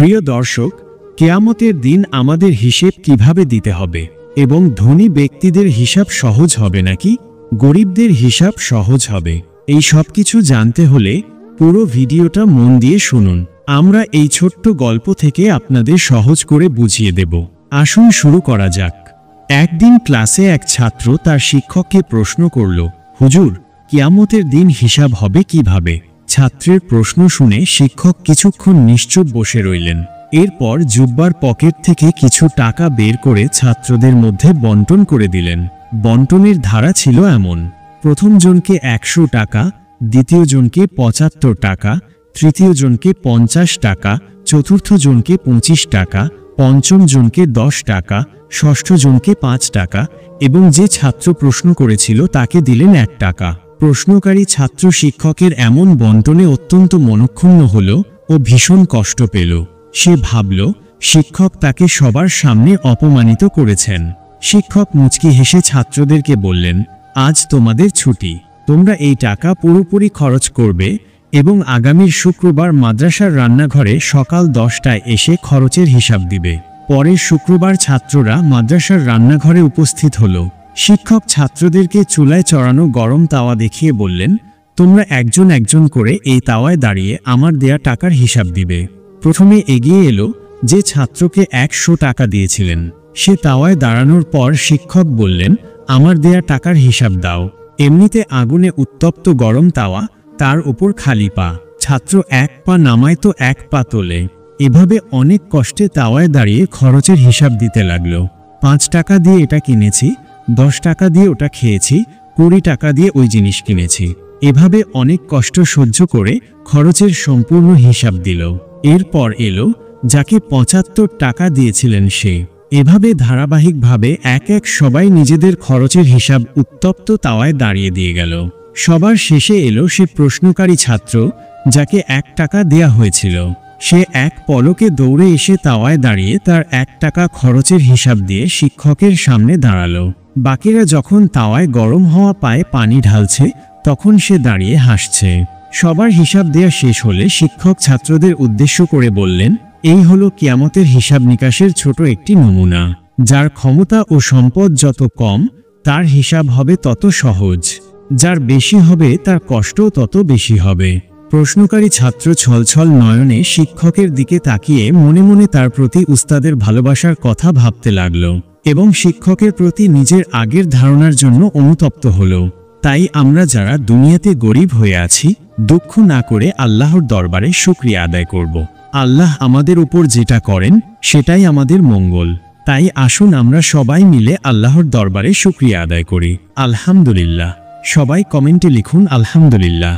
প্রিয় দর্শক, কিয়ামতের দিন আমাদের হিসেব কিভাবে দিতে হবে এবং ধনী ব্যক্তিদের হিসাব সহজ হবে নাকি গরিবদের হিসাব সহজ হবে, এই সব কিছু জানতে হলে পুরো ভিডিওটা মন দিয়ে শুনুন। আমরা এই ছোট্ট গল্প থেকে আপনাদের সহজ করে বুঝিয়ে দেব। আসুন শুরু করা যাক। একদিন ক্লাসে এক ছাত্র তার শিক্ষককে প্রশ্ন করল, হুজুর, কিয়ামতের দিন হিসাব হবে কিভাবে? ছাত্রের প্রশ্ন শুনে শিক্ষক কিছুক্ষণ নিশ্চুপ বসে রইলেন। এরপর জুব্বার পকেট থেকে কিছু টাকা বের করে ছাত্রদের মধ্যে বন্টন করে দিলেন। বন্টনের ধারা ছিল এমন: প্রথম জনকে 100 টাকা, দ্বিতীয় জনকে 75 টাকা, তৃতীয় জনকে 50 টাকা, চতুর্থ জনকে 25 টাকা, পঞ্চম জনকে 10 টাকা, ষষ্ঠ জনকে 5 টাকা এবং যে ছাত্র প্রশ্ন করেছিল তাকে দিলেন 1 টাকা। প্রশ্নকারী ছাত্র শিক্ষকের এমন বন্টনে অত্যন্ত মনক্ষুণ্ণ হল ও ভীষণ কষ্ট পেল। সে ভাবল, শিক্ষক তাকে সবার সামনে অপমানিত করেছেন। শিক্ষক মুচকি হেসে ছাত্রদেরকে বললেন, আজ তোমাদের ছুটি, তোমরা এই টাকা পুরোপুরি খরচ করবে এবং আগামীর শুক্রবার মাদ্রাসার রান্নাঘরে সকাল 10টায় এসে খরচের হিসাব দিবে। পরের শুক্রবার ছাত্ররা মাদ্রাসার রান্নাঘরে উপস্থিত হল। শিক্ষক ছাত্রদেরকে চুলায় চড়ানো গরম তাওয়া দেখিয়ে বললেন, তোমরা একজন একজন করে এই তাওয়ায় দাঁড়িয়ে আমার দেয়া টাকার হিসাব দিবে। প্রথমে এগিয়ে এলো যে ছাত্রকে 100 টাকা দিয়েছিলেন। সে তাওয়ায় দাঁড়ানোর পর শিক্ষক বললেন, আমার দেয়া টাকার হিসাব দাও। এমনিতে আগুনে উত্তপ্ত গরম তাওয়া, তার উপর খালি পা। ছাত্র 1 পা নামায় তো 1 পা তোলে। এভাবে অনেক কষ্টে তাওয়ায় দাঁড়িয়ে খরচের হিসাব দিতে লাগলো। 5 টাকা দিয়ে এটা কিনেছি, 10 টাকা দিয়ে ওটা খেয়েছি, 20 টাকা দিয়ে ওই জিনিস কিনেছি। এভাবে অনেক কষ্ট সহ্য করে খরচের সম্পূর্ণ হিসাব দিল। এরপর এলো যাকে 75 টাকা দিয়েছিলেন সে। এভাবে ধারাবাহিকভাবে এক এক সবাই নিজেদের খরচের হিসাব উত্তপ্ত তাওয়ায় দাঁড়িয়ে দিয়ে গেল। সবার শেষে এলো সে প্রশ্নকারী ছাত্র যাকে 1 টাকা দেয়া হয়েছিল। সে এক পলকে দৌড়ে এসে তাওয়ায় দাঁড়িয়ে তার 1 টাকা খরচের হিসাব দিয়ে শিক্ষকের সামনে দাঁড়ালো। বাকিরা যখন তাওয়ায় গরম হওয়া পায়ে পানি ঢালছে তখন সে দাঁড়িয়ে হাসছে। সবার হিসাব দেয়া শেষ হলে শিক্ষক ছাত্রদের উদ্দেশ্য করে বললেন, এই হলো কিয়ামতের হিসাব নিকাশের ছোট একটি নমুনা। যার ক্ষমতা ও সম্পদ যত কম তার হিসাব হবে তত সহজ, যার বেশি হবে তার কষ্টও তত বেশি হবে। প্রশ্নকারী ছাত্র ছলছল নয়নে শিক্ষকের দিকে তাকিয়ে মনে মনে তার প্রতি উস্তাদের ভালোবাসার কথা ভাবতে লাগল এবং শিক্ষকের প্রতি নিজের আগের ধারণার জন্য অনুতপ্ত হল। তাই আমরা যারা দুনিয়াতে গরিব হয়ে আছি, দুঃখ না করে আল্লাহর দরবারে শুকরিয়া আদায় করব। আল্লাহ আমাদের উপর যেটা করেন সেটাই আমাদের মঙ্গল। তাই আসুন আমরা সবাই মিলে আল্লাহর দরবারে শুকরিয়া আদায় করি। আলহামদুলিল্লাহ। সবাই কমেন্টে লিখুন আলহামদুলিল্লাহ।